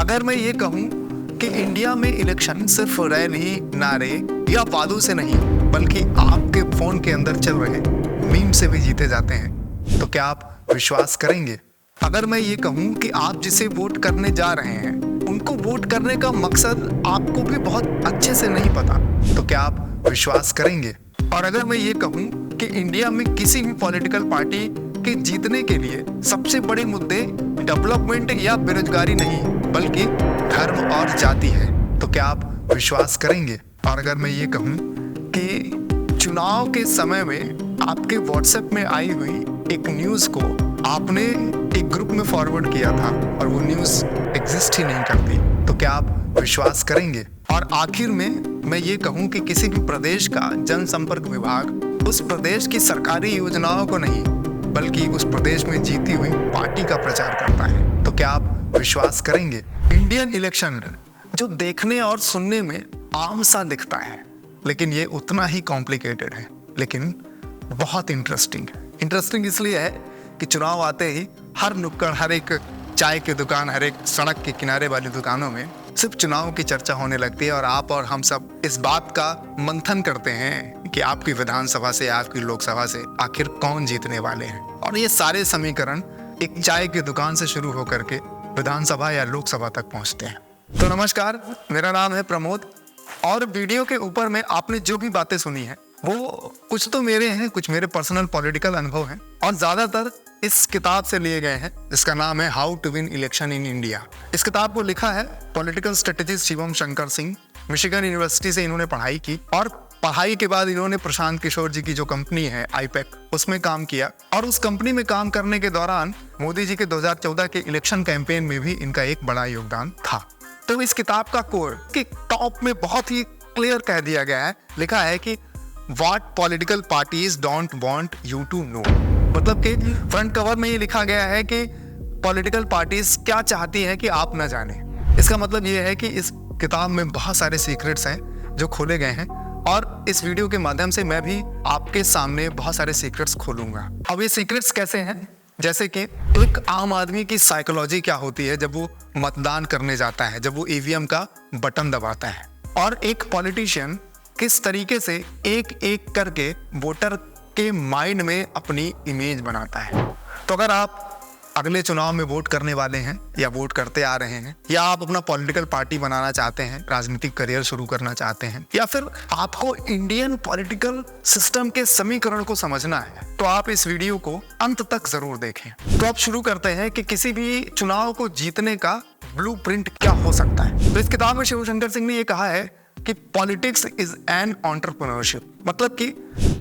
अगर मैं ये कहूं कि इंडिया में इलेक्शन सिर्फ रैली, नारे या वादों से नहीं बल्कि आपके फोन के अंदर चल रहे मीम से भी जीते जाते हैं, तो क्या आप विश्वास करेंगे? अगर मैं ये कहूं कि आप जिसे वोट करने जा रहे हैं उनको वोट करने का मकसद आपको भी बहुत अच्छे से नहीं पता, तो क्या आप विश्वास करेंगे? और अगर मैं ये कहूं कि इंडिया में किसी भी पॉलिटिकल पार्टी के जीतने के लिए सबसे बड़े मुद्दे डेवलपमेंट या बेरोजगारी नहीं बल्कि धर्म और जाति है, तो क्या आप विश्वास करेंगे? और अगर मैं ये कहूं कि चुनाव के समय में आपके व्हाट्सएप में आई हुई एक न्यूज़ को आपने एक ग्रुप में फॉरवर्ड किया था और वो न्यूज़ एग्जिस्ट ही नहीं करती, तो क्या आप विश्वास करेंगे? और आखिर में मैं ये कहूं कि किसी भी प्रदेश का जनसंपर्क विभाग उस प्रदेश की सरकारी योजनाओं को नहीं बल्कि उस प्रदेश में जीती हुई पार्टी का प्रचार करता है, तो क्या आप विश्वास करेंगे? इंडियन इलेक्शन जो देखने और सुनने में आम सा दिखता है लेकिन ये उतना ही कॉम्प्लिकेटेड है, लेकिन बहुत इंटरेस्टिंग है। इंटरेस्टिंग इसलिए है कि चुनाव आते ही हर नुक्कड़, हर एक चाय की दुकान, हर एक सड़क के किनारे वाली दुकानों में सिर्फ चुनाव की चर्चा होने लगती है और आप और हम सब इस बात का मंथन करते हैं कि आपकी विधानसभा से, आपकी लोकसभा से आखिर कौन जीतने वाले हैं। और ये सारे समीकरण एक चाय की दुकान से शुरू होकर के विधानसभा या लोकसभा तक पहुंचते हैं। तो नमस्कार, मेरा नाम है प्रमोद और वीडियो के ऊपर में आपने जो भी बातें सुनी है वो कुछ तो मेरे हैं, कुछ मेरे पर्सनल पॉलिटिकल अनुभव हैं और ज्यादातर इस किताब से लिए गए हैं जिसका नाम है how to win election in India. इस किताब को लिखा है political strategist Shivam Shankar Singh. Michigan university से इन्होंने पढ़ाई की और पढ़ाई के बाद इन्होंने प्रशांत किशोर जी की जो कंपनी है आईपैक, उसमें काम किया और उस कंपनी में काम करने के दौरान मोदी जी के 2014 के इलेक्शन कैंपेन में भी इनका एक बड़ा योगदान था। तो इस किताब का कोर के टॉप में बहुत ही क्लियर कह दिया गया है, लिखा है कि what political parties don't want you to know. मतलब कि फ्रंट कवर में ये लिखा गया है कि पॉलिटिकल पार्टीज क्या चाहती है कि आप न जाने। इसका मतलब ये है कि इस किताब में बहुत सारे सीक्रेट्स हैं जो खोले गए हैं और इस वीडियो के माध्यम से मैं भी आपके सामने बहुत सारे सीक्रेट्स खोलूंगा। अब ये सीक्रेट्स कैसे हैं? जैसे कि एक आम आदमी की साइकोलॉजी क्या होती है जब वो मतदान करने जाता है, जब वो ईवीएम का बटन दबाता है, और एक पॉलिटिशियन किस तरीके से एक एक करके वोटर के माइंड में अपनी इमेज बनाता है। तो अगर आप अगले चुनाव में वोट करने वाले हैं या वोट करते आ रहे हैं या आप अपना पॉलिटिकल पार्टी बनाना चाहते हैं, राजनीतिक करियर शुरू करना चाहते हैं या फिर आपको इंडियन पॉलिटिकल सिस्टम के समीकरण को समझना है, तो आप इस वीडियो को अंत तक जरूर देखें। तो अब शुरू करते हैं कि किसी भी चुनाव को जीतने का ब्लूप्रिंट क्या हो सकता है। तो इस किताब में शिवशंकर सिंह ने ये कहा है कि पॉलिटिक्स इज एन एंटरप्रेन्योरशिप, मतलब कि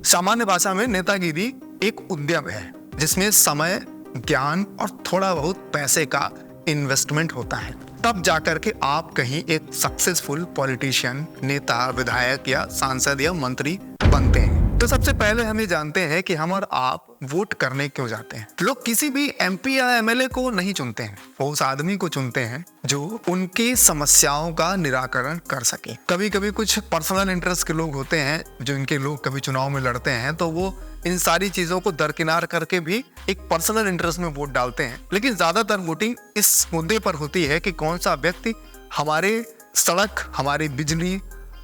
सामान्य भाषा में नेतागिरी एक उद्यम है जिसमें समय, ज्ञान और थोड़ा बहुत पैसे का इन्वेस्टमेंट होता है, तब जाकर के आप कहीं एक सक्सेसफुल पॉलिटिशियन, नेता, विधायक या सांसद या मंत्री बनते हैं। तो सबसे पहले हम ये जानते हैं कि हम और आप वोट करने क्यों जाते हैं। लोग किसी भी एमपी या एमएलए को नहीं चुनते हैं, वो उस आदमी को चुनते हैं जो उनकी समस्याओं का निराकरण कर सके। कभी कभी कुछ पर्सनल इंटरेस्ट के लोग होते हैं जो इनके लोग कभी चुनाव में लड़ते हैं तो वो इन सारी चीजों को दरकिनार करके भी एक पर्सनल इंटरेस्ट में वोट डालते हैं, लेकिन ज्यादातर वोटिंग इस मुद्दे पर होती है कि कौन सा व्यक्ति हमारे सड़क, हमारी बिजली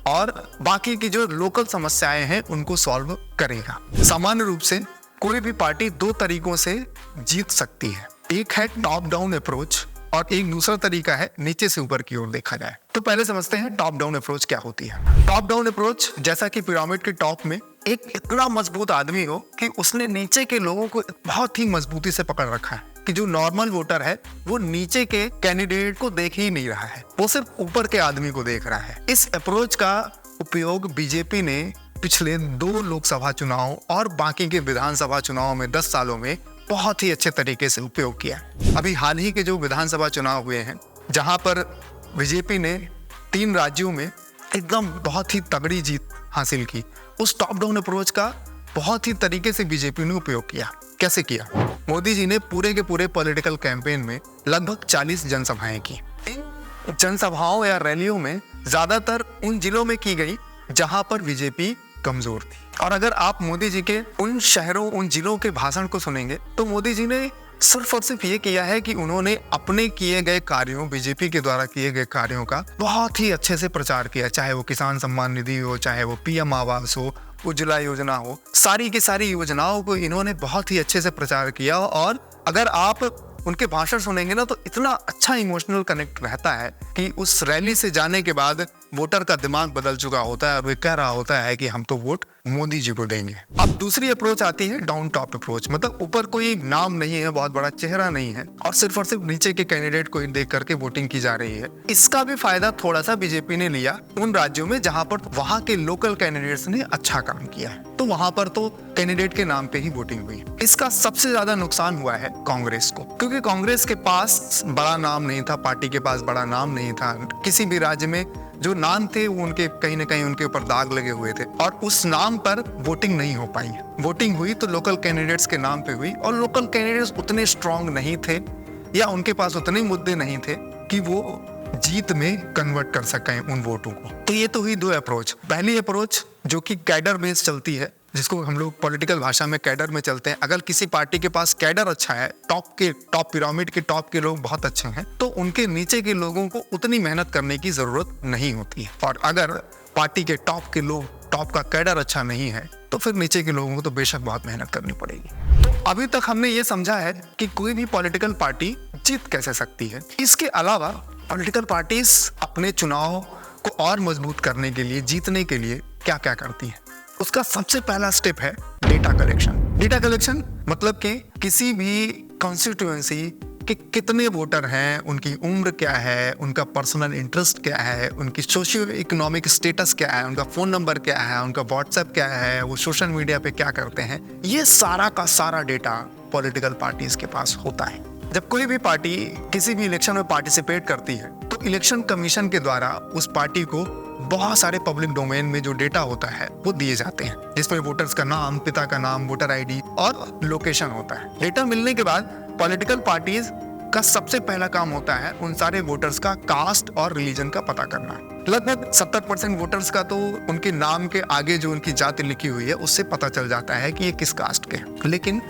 और बाकी की जो लोकल समस्याएं हैं उनको सॉल्व करेगा। सामान्य रूप से कोई भी पार्टी दो तरीकों से जीत सकती है, एक है टॉप डाउन अप्रोच और एक दूसरा तरीका है नीचे से ऊपर की ओर देखा जाए। तो पहले समझते हैं टॉप डाउन अप्रोच क्या होती है। टॉप डाउन अप्रोच जैसा कि पिरामिड के टॉप में एक इतना मजबूत आदमी हो कि उसने नीचे के लोगों को बहुत ही मजबूती से पकड़ रखा है कि जो नॉर्मल वोटर है वो नीचे के कैंडिडेट को देख ही नहीं रहा है, वो सिर्फ ऊपर के आदमी को देख रहा है। इस अप्रोच का उपयोग बीजेपी ने पिछले 2 लोकसभा चुनाव और बाकी के विधानसभा चुनाव में 10 सालों में बहुत ही अच्छे तरीके से उपयोग किया। अभी हाल ही के जो विधानसभा चुनाव हुए हैं जहां पर बीजेपी ने 3 राज्यों में एकदम बहुत ही तगड़ी जीत हासिल की, उस टॉप डाउन अप्रोच का बहुत ही तरीके से बीजेपी ने उपयोग किया। कैसे किया? मोदी जी ने पूरे के पूरे पॉलिटिकल कैंपेन में लगभग 40 जनसभाएं की। इन जनसभाओं या रैलियों में ज्यादातर उन जिलों में की गई जहां पर बीजेपी कमजोर थी। और अगर आप मोदी जी के उन शहरों, उन जिलों के भाषण को सुनेंगे तो मोदी जी ने सिर्फ और सिर्फ ये किया है कि उन्होंने अपने किए गए कार्यों, बीजेपी के द्वारा किए गए कार्यों का बहुत ही अच्छे से प्रचार किया, चाहे वो किसान सम्मान निधि हो, चाहे वो पीएम आवास हो, उज्ज्वला योजना हो, सारी की सारी योजनाओं को इन्होंने बहुत ही अच्छे से प्रचार किया। और अगर आप उनके भाषण सुनेंगे ना तो इतना अच्छा इमोशनल कनेक्ट रहता है कि उस रैली से जाने के बाद वोटर का दिमाग बदल चुका होता है और वे कह रहा होता है कि हम तो वोट मोदी जी को देंगे। अब दूसरी अप्रोच आती है डाउन टॉप अप्रोच, मतलब ऊपर कोई नाम नहीं है, बहुत बड़ा चेहरा नहीं है और सिर्फ नीचे के कैंडिडेट को देख करके वोटिंग की जा रही है। इसका भी फायदा थोड़ा सा बीजेपी ने लिया उन राज्यों में जहां पर वहां के लोकल कैंडिडेट्स ने अच्छा काम किया है, तो वहां पर तो कैंडिडेट के नाम पे ही वोटिंग हुई। इसका सबसे ज्यादा नुकसान हुआ है कांग्रेस को, क्योंकि कांग्रेस के पास बड़ा नाम नहीं था, पार्टी के पास बड़ा नाम नहीं था। किसी भी राज्य में जो नाम थे वो उनके कहीं ना कहीं उनके ऊपर दाग लगे हुए थे और उस नाम पर वोटिंग नहीं हो पाई। वोटिंग हुई तो लोकल कैंडिडेट्स के नाम पे हुई और लोकल कैंडिडेट्स उतने स्ट्रांग नहीं थे या उनके पास उतने मुद्दे नहीं थे कि वो जीत में कन्वर्ट कर सकें उन वोटों को। तो ये तो हुई दो अप्रोच। पहली अप्रोच जो कि कैडर बेस्ड चलती है, जिसको हम लोग पॉलिटिकल भाषा में कैडर में चलते हैं। अगर किसी पार्टी के पास कैडर अच्छा है, टॉप पिरामिड के टॉप के लोग बहुत अच्छे हैं, तो उनके नीचे के लोगों को उतनी मेहनत करने की जरूरत नहीं होती है। और अगर पार्टी के टॉप के लोग, टॉप का कैडर अच्छा नहीं है, तो फिर नीचे के लोगों को तो बेशक बहुत मेहनत करनी पड़ेगी। तो अभी तक हमने ये समझा है कि कोई भी पॉलिटिकल पार्टी जीत कैसे सकती है। इसके अलावा पॉलिटिकल पार्टीज अपने चुनाव को और मजबूत करने के लिए, जीतने के लिए क्या क्या करती है। उसका सबसे पहला स्टेप है डेटा कलेक्शन। डेटा कलेक्शन मतलब कि किसी भी कॉन्स्टिट्यूएंसी के कितने वोटर हैं, उनकी उम्र क्या है, उनका पर्सनल इंटरेस्ट क्या है, उनकी सोशियो इकोनॉमिक स्टेटस क्या है, उनका फोन नंबर क्या है, उनका व्हाट्सएप क्या है, वो सोशल मीडिया पे क्या करते हैं, ये सारा का सारा डेटा पॉलिटिकल पार्टीज के पास होता है। जब कोई भी पार्टी किसी भी इलेक्शन में पार्टिसिपेट करती है तो इलेक्शन कमीशन के द्वारा उस पार्टी को बहुत सारे पब्लिक डोमेन में जो डेटा होता है वो दिए जाते हैं, जिसमें वोटर्स का नाम, पिता का नाम, वोटर आईडी और लोकेशन होता है। डेटा मिलने के बाद पॉलिटिकल पार्टीज का सबसे पहला काम होता है उन सारे वोटर्स का कास्ट और रिलीजन का पता करना। लगभग 70% वोटर्स का तो उनके नाम के आगे जो उनकी जाति लिखी हुई है उससे पता चल जाता है कि ये किस कास्ट के हैं, लेकिन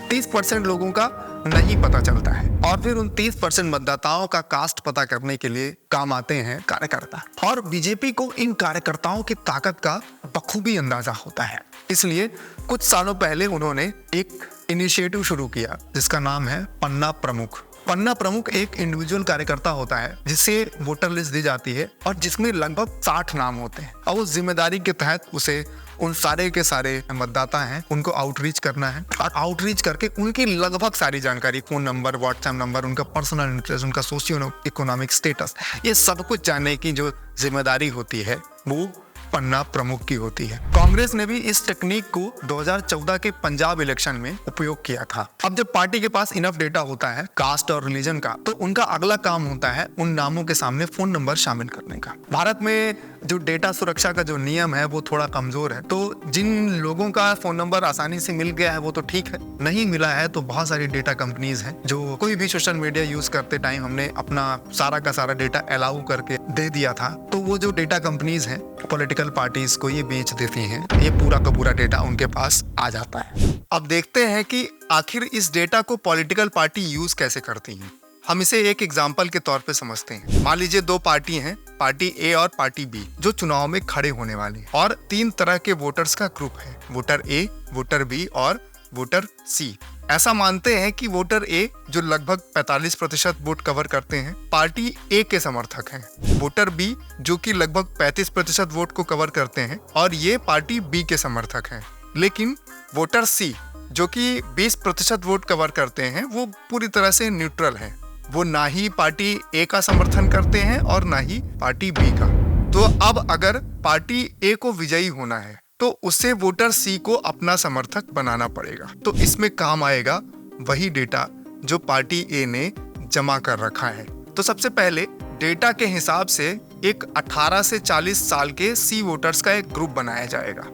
30% लोगों का नहीं पता चलता है। और फिर उन 30% मतदाताओं का कास्ट पता करने के लिए काम आते हैं कार्यकर्ता। और बीजेपी को इन कार्यकर्ताओं की ताकत का बखूबी अंदाजा होता है, इसलिए कुछ सालों पहले उन्होंने एक इनिशिएटिव शुरू किया जिसका नाम है पन्ना प्रमुख। पन्ना प्रमुख एक इंडिविजुअल कार्यकर्ता होता है जिससे वोटर लिस्ट दी जाती है और जिसमें लगभग 60 नाम होते हैं और उस जिम्मेदारी के तहत उसे उन सारे के सारे मतदाता हैं उनको आउटरीच करना है और आउटरीच करके उनकी लगभग सारी जानकारी, फोन नंबर, व्हाट्सएप नंबर, उनका पर्सनल इंटरेस्ट, उनका सोशियो इकोनॉमिक स्टेटस, ये सब कुछ जानने की जो जिम्मेदारी होती है वो पन्ना प्रमुख की होती है। कांग्रेस ने भी इस टेक्निक को 2014 के पंजाब इलेक्शन में उपयोग किया था। अब जब पार्टी के पास इनफ डेटा होता है कास्ट और रिलीजन का, तो उनका अगला काम होता है उन नामों के सामने फोन नंबर शामिल करने का। भारत में जो डेटा सुरक्षा का जो नियम है वो थोड़ा कमजोर है, तो जिन लोगों का फोन नंबर आसानी से मिल गया है वो तो ठीक है, नहीं मिला है तो बहुत सारी डेटा कंपनीज हैं जो कोई भी सोशल मीडिया यूज करते टाइम हमने अपना सारा का सारा डेटा अलाउ करके दे दिया था, तो वो जो डेटा कंपनीज हैं पॉलिटिकल पार्टीज को ये बेच देती हैं, ये पूरा का पूरा डेटा उनके पास आ जाता है। अब देखते हैं कि आखिर इस डेटा को पॉलिटिकल पार्टी यूज कैसे करती हैं। हम इसे एक एग्जाम्पल के तौर पे समझते हैं। मान लीजिए दो पार्टी हैं, पार्टी ए और पार्टी बी, जो चुनाव में खड़े होने वाले हैं और 3 तरह के वोटर्स का ग्रुप है, वोटर ए, वोटर बी और वोटर सी। ऐसा मानते हैं कि वोटर ए जो लगभग 45% वोट कवर करते हैं पार्टी ए के समर्थक हैं, वोटर बी जो कि लगभग 35% वोट को कवर करते हैं और ये पार्टी बी के समर्थक हैं, लेकिन वोटर सी जो कि 20% वोट कवर करते हैं वो पूरी तरह से न्यूट्रल हैं, वो ना ही पार्टी ए का समर्थन करते हैं और ना ही पार्टी बी का। तो अब अगर पार्टी ए को विजयी होना है तो उससे वोटर सी को अपना समर्थक बनाना पड़ेगा। तो इसमें काम आएगा वही डेटा जो पार्टी ए ने जमा कर रखा है। तो सबसे पहले डेटा के हिसाब से एक 18 से 40 साल के सी वोटर्स का एक ग्रुप बनाया जाएगा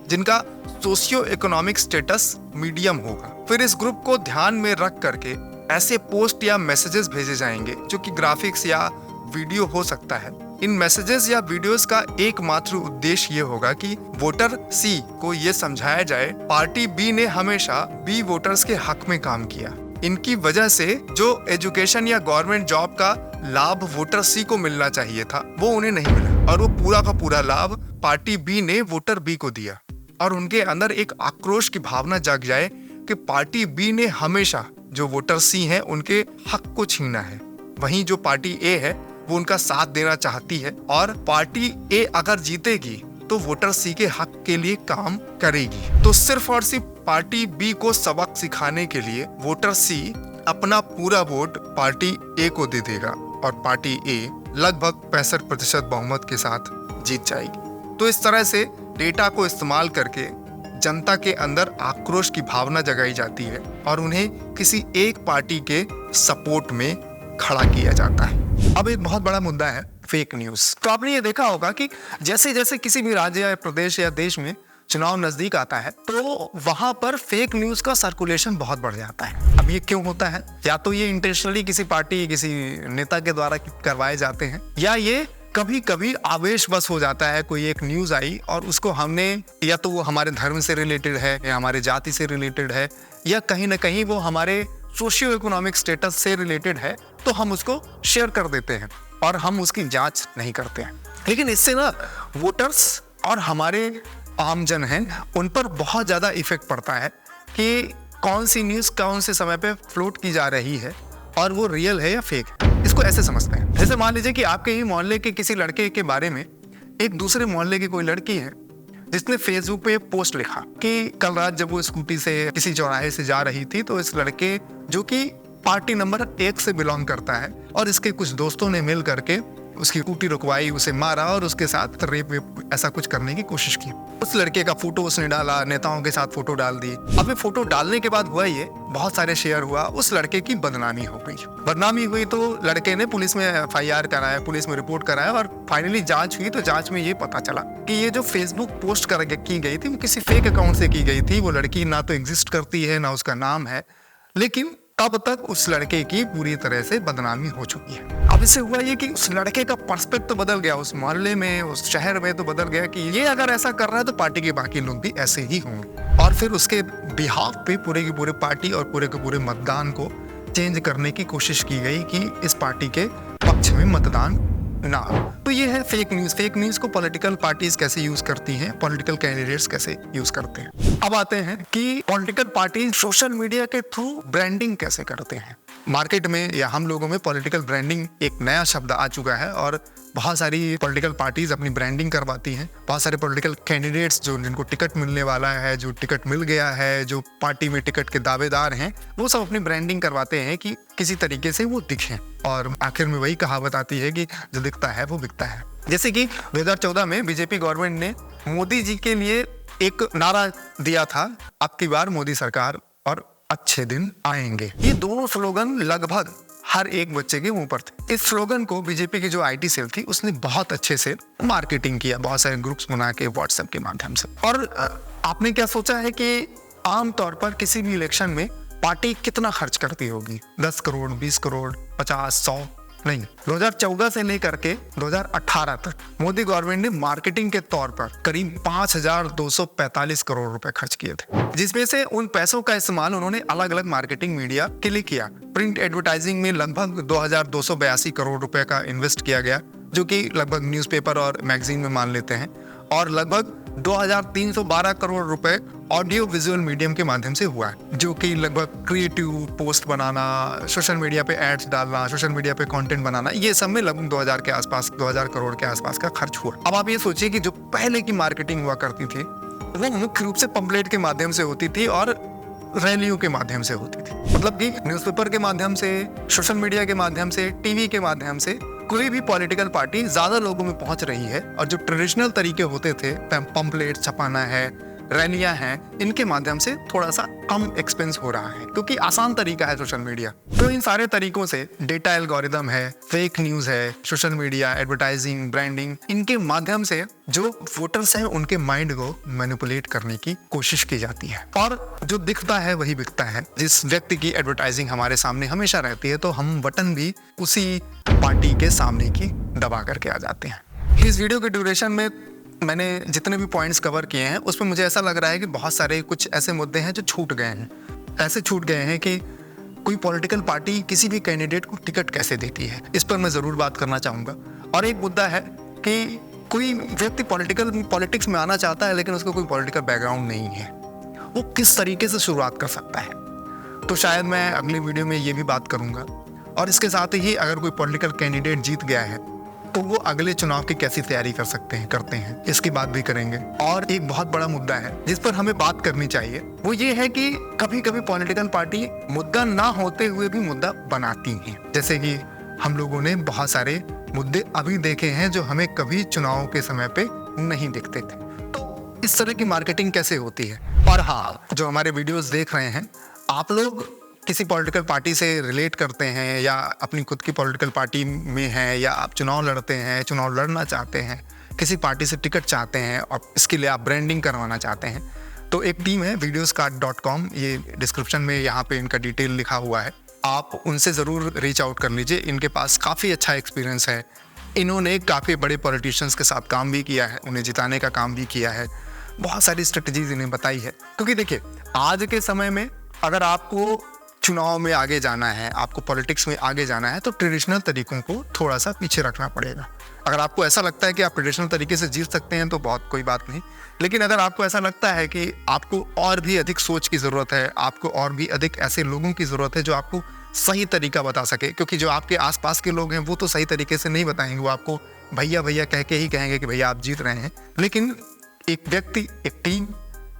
जिनका सोशियो इकोनॉमिक स्टेटस मीडियम होगा। फिर इस ग्रुप को ध्यान में रख करके ऐसे पोस्ट या मैसेजेस भेजे जाएंगे जो कि ग्राफिक्स या वीडियो हो सकता है। इन मैसेजेस या वीडियोस का एकमात्र उद्देश्य ये होगा कि वोटर सी को ये समझाया जाए पार्टी बी ने हमेशा बी वोटर्स के हक में काम किया, इनकी वजह से जो एजुकेशन या गवर्नमेंट जॉब का लाभ वोटर सी को मिलना चाहिए था वो उन्हें नहीं मिला, और वो पूरा का पूरा लाभ पार्टी बी ने वोटर बी को दिया, और उनके अंदर एक आक्रोश की भावना जाग जाए कि पार्टी बी ने हमेशा जो वोटर सी हैं उनके हक को छीना है, वहीं जो पार्टी ए है वो उनका साथ देना चाहती है, और पार्टी ए अगर जीतेगी तो वोटर सी के हक के लिए काम करेगी। तो सिर्फ और सिर्फ पार्टी बी को सबक सिखाने के लिए वोटर सी अपना पूरा वोट पार्टी ए को दे देगा, और पार्टी ए लगभग 65% बहुमत के साथ जीत जाएगी। तो इस तरह से डेटा को इस्तेमाल करके जनता के अंदर आक्रोश की भावना जगाई जाती है और उन्हें किसी एक पार्टी के सपोर्ट में खड़ा किया जाता है। अब एक बहुत बड़ा मुद्दा है फेक न्यूज। तो आपने ये देखा होगा कि जैसे जैसे किसी भी राज्य या प्रदेश या देश में चुनाव नजदीक आता है तो वहां पर फेक न्यूज का सर्कुलेशन बहुत बढ़ जाता है। अब ये क्यों होता है? या तो ये इंटेंशनली किसी पार्टी किसी नेता के द्वारा करवाए जाते हैं, या ये कभी कभी आवेश बस हो जाता है। कोई एक न्यूज आई और उसको हमने, या तो वो हमारे धर्म से रिलेटेड है या हमारे जाति से रिलेटेड है या कहीं ना कहीं वो हमारे सोशियो इकोनॉमिक स्टेटस से रिलेटेड है, तो हम उसको शेयर कर देते हैं और हम उसकी जांच नहीं करते हैं। लेकिन इससे ना वोटर्स और हमारे आम जन हैं उन पर बहुत ज़्यादा इफेक्ट पड़ता है कि कौन सी न्यूज़ कौन से समय पे फ्लोट की जा रही है और वो रियल है या फेक है। इसको ऐसे समझते हैं, जैसे मान लीजिए कि आपके ही मोहल्ले के किसी लड़के के बारे में एक दूसरे मोहल्ले की कोई लड़की है जिसने फेसबुक पे पोस्ट लिखा कि कल रात जब वो स्कूटी से किसी चौराहे से जा रही थी तो इस लड़के जो कि पार्टी नंबर 1 से बिलोंग करता है और इसके कुछ दोस्तों ने मिल करके उसकी स्कूटी रुकवाई, उसे मारा और उसके साथ रेप ऐसा कुछ करने की कोशिश की। उस लड़के का फोटो उसने डाला, नेताओं के साथ फोटो डाल दी। अब ये फोटो डालने के बाद हुआ ये बहुत सारे शेयर हुआ, उस लड़के की बदनामी हो गई। बदनामी हुई तो लड़के ने पुलिस में FIR कराया, पुलिस में रिपोर्ट कराया और फाइनली जांच हुई तो जांच में ये पता चला कि ये जो फेसबुक पोस्ट की गई थी वो किसी फेक अकाउंट से की गई थी। वो लड़की ना तो एग्जिस्ट करती है ना उसका नाम है, लेकिन तब तक उस लड़के की पूरी तरह से बदनामी हो चुकी है। अब इससे हुआ ये कि उस लड़के का पर्सपेक्टिव तो बदल गया, उस मोहल्ले में उस शहर में तो बदल गया कि ये अगर ऐसा कर रहा है तो पार्टी के बाकी लोग भी ऐसे ही होंगे, और फिर उसके बिहाफ पे पूरे की पूरे पार्टी और पूरे के पूरे मतदान को चेंज करने की कोशिश की गई कि इस पार्टी के पक्ष में मतदान ना। तो ये है फेक न्यूज। फेक न्यूज को पॉलिटिकल पार्टीज कैसे यूज करती हैं, पॉलिटिकल कैंडिडेट्स कैसे यूज करते हैं। अब आते हैं कि पॉलिटिकल पार्टीज सोशल मीडिया के थ्रू ब्रांडिंग कैसे करते हैं। मार्केट में या हम लोगों में पॉलिटिकल ब्रांडिंग एक नया शब्द आ चुका है और बहुत सारी पॉलिटिकल पार्टीज अपनी ब्रांडिंग करवाती हैं। बहुत सारे पॉलिटिकल कैंडिडेट्स जिनको टिकट मिलने वाला है, जो टिकट मिल गया है, जो पार्टी में टिकट के दावेदार हैं, वो सब अपनी ब्रांडिंग करवाते हैं कि किसी तरीके से वो दिखें, और आखिर में वही कहावत आती है कि जो दिखता है वो बिकता है। जैसे कि 2014 में बीजेपी गवर्नमेंट ने मोदी जी के लिए एक नारा दिया था, अब की बार मोदी सरकार और अच्छे दिन आएंगे। ये दोनों स्लोगन लगभग हर एक बच्चे के मुंह पर थे। इस स्लोगन को बीजेपी की जो IT सेल थी उसने बहुत अच्छे से मार्केटिंग किया, बहुत सारे ग्रुप्स बना के व्हाट्सएप के माध्यम से। और आपने क्या सोचा है कि आमतौर पर किसी भी इलेक्शन में पार्टी कितना खर्च करती होगी? 10 करोड़, 20 करोड़, 50, 100 नहीं। 2014 से लेकर के 2018 तक मोदी गवर्नमेंट ने मार्केटिंग के तौर पर करीब 5,245 करोड़ रुपए खर्च किए थे, जिसमें से उन पैसों का इस्तेमाल उन्होंने अलग अलग मार्केटिंग मीडिया के लिए किया। प्रिंट एडवर्टाइजिंग में लगभग 2,282 करोड़ रुपए का इन्वेस्ट किया गया, जो कि लगभग न्यूज़पेपर और मैगजीन में मान लेते हैं, और लगभग 2,312 करोड़ रुपए ऑडियो विजुअल मीडियम के माध्यम से हुआ है, जो कि लगभग क्रिएटिव पोस्ट बनाना, सोशल मीडिया पे एड्स डालना, सोशल मीडिया पे कंटेंट बनाना, ये सब में लगभग 2000 के आसपास, 2000 करोड़ के आसपास का खर्च हुआ। अब आप ये सोचिए कि जो पहले की मार्केटिंग हुआ करती थी वो मुख्य रूप से पंपलेट के माध्यम से होती थी और रैलियों के माध्यम से होती थी। मतलब कि न्यूज़पेपर के माध्यम से, सोशल मीडिया के माध्यम से, टीवी के माध्यम से कोई भी पॉलिटिकल पार्टी ज्यादा लोगों में पहुंच रही है, और जो ट्रेडिशनल तरीके होते थे, पंपलेट छपाना है, रैलियां हैं, इनके माध्यम से थोड़ा सा कम एक्सपेंस हो रहा है क्योंकि आसान तरीका है सोशल मीडिया। तो इन सारे तरीकों से डेटा एल्गोरिदम है, फेक न्यूज है, सोशल मीडिया, एडवर्टाइजिंग, ब्रांडिंग, इनके माध्यम से जो वोटर्स हैं उनके माइंड को मैनिपुलेट करने की कोशिश की जाती है, और जो दिखता है वही बिकता है। जिस व्यक्ति की एडवर्टाइजिंग हमारे सामने हमेशा रहती है तो हम बटन भी उसी पार्टी के सामने की दबा करके आ जाते हैं। इस वीडियो के ड्यूरेशन में मैंने जितने भी पॉइंट्स कवर किए हैं उसमें मुझे ऐसा लग रहा है कि बहुत सारे कुछ ऐसे मुद्दे हैं जो छूट गए हैं। ऐसे छूट गए हैं कि कोई पॉलिटिकल पार्टी किसी भी कैंडिडेट को टिकट कैसे देती है, इस पर मैं ज़रूर बात करना चाहूँगा। और एक मुद्दा है कि कोई व्यक्ति पॉलिटिक्स में आना चाहता है लेकिन उसको कोई पॉलिटिकल बैकग्राउंड नहीं है, वो किस तरीके से शुरुआत कर सकता है। तो शायद मैं अगली वीडियो में ये भी बात करूँगा। और इसके साथ ही अगर कोई पॉलिटिकल कैंडिडेट जीत गया है तो वो अगले चुनाव की कैसी तैयारी करते हैं, इसकी बात भी करेंगे। और एक बहुत बड़ा मुद्दा है जिस पर हमें बात करनी चाहिए, वो ये है कि कभी कभी पॉलिटिकल पार्टी मुद्दा ना होते हुए भी मुद्दा बनाती हैं। जैसे कि हम लोगों ने बहुत सारे मुद्दे अभी देखे हैं जो हमें कभी चुनाव के समय पे नहीं दिखते थे। तो इस तरह की मार्केटिंग कैसे होती है। और हाँ, जो हमारे वीडियोस देख रहे हैं, आप लोग किसी पॉलिटिकल पार्टी से रिलेट करते हैं या अपनी खुद की पॉलिटिकल पार्टी में हैं, या आप चुनाव लड़ते हैं, चुनाव लड़ना चाहते हैं, किसी पार्टी से टिकट चाहते हैं और इसके लिए आप ब्रांडिंग करवाना चाहते हैं, तो एक टीम है videoscard.com, ये डिस्क्रिप्शन में यहाँ पे इनका डिटेल लिखा हुआ है, आप उनसे ज़रूर रीच आउट कर लीजिए। इनके पास काफ़ी अच्छा एक्सपीरियंस है, इन्होंने काफ़ी बड़े पॉलिटिशियंस के साथ काम भी किया है, उन्हें जिताने का काम भी किया है, बहुत सारी स्ट्रेटजीज इन्हें बताई है। क्योंकि देखिए, आज के समय में अगर आपको चुनाव में आगे जाना है, आपको पॉलिटिक्स में आगे जाना है, तो ट्रेडिशनल तरीकों को थोड़ा सा पीछे रखना पड़ेगा। अगर आपको ऐसा लगता है कि आप ट्रेडिशनल तरीके से जीत सकते हैं तो बहुत कोई बात नहीं, लेकिन अगर आपको ऐसा लगता है कि आपको और भी अधिक सोच की ज़रूरत है, आपको और भी अधिक ऐसे लोगों की ज़रूरत है जो आपको सही तरीका बता सके, क्योंकि जो आपके आसपास के लोग हैं वो तो सही तरीके से नहीं बताएंगे, वो आपको भैया भैया कह के ही कहेंगे कि भैया आप जीत रहे हैं। लेकिन एक व्यक्ति, एक टीम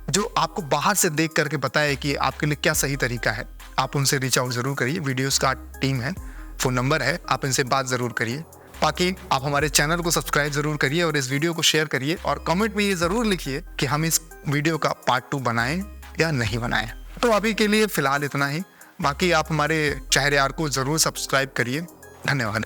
जो आपको बाहर से देख करके बताए कि आपके लिए क्या सही तरीका है, आप उनसे रीच आउट ज़रूर करिए। वीडियोस्कार्ड टीम है, फ़ोन नंबर है, आप इनसे बात ज़रूर करिए। बाकी आप हमारे चैनल को सब्सक्राइब ज़रूर करिए और इस वीडियो को शेयर करिए, और कमेंट में ये ज़रूर लिखिए कि हम इस वीडियो का पार्ट 2 बनाएं या नहीं बनाएं। तो अभी के लिए फ़िलहाल इतना ही, बाकी आप हमारे शहरयार को ज़रूर सब्सक्राइब करिए। धन्यवाद।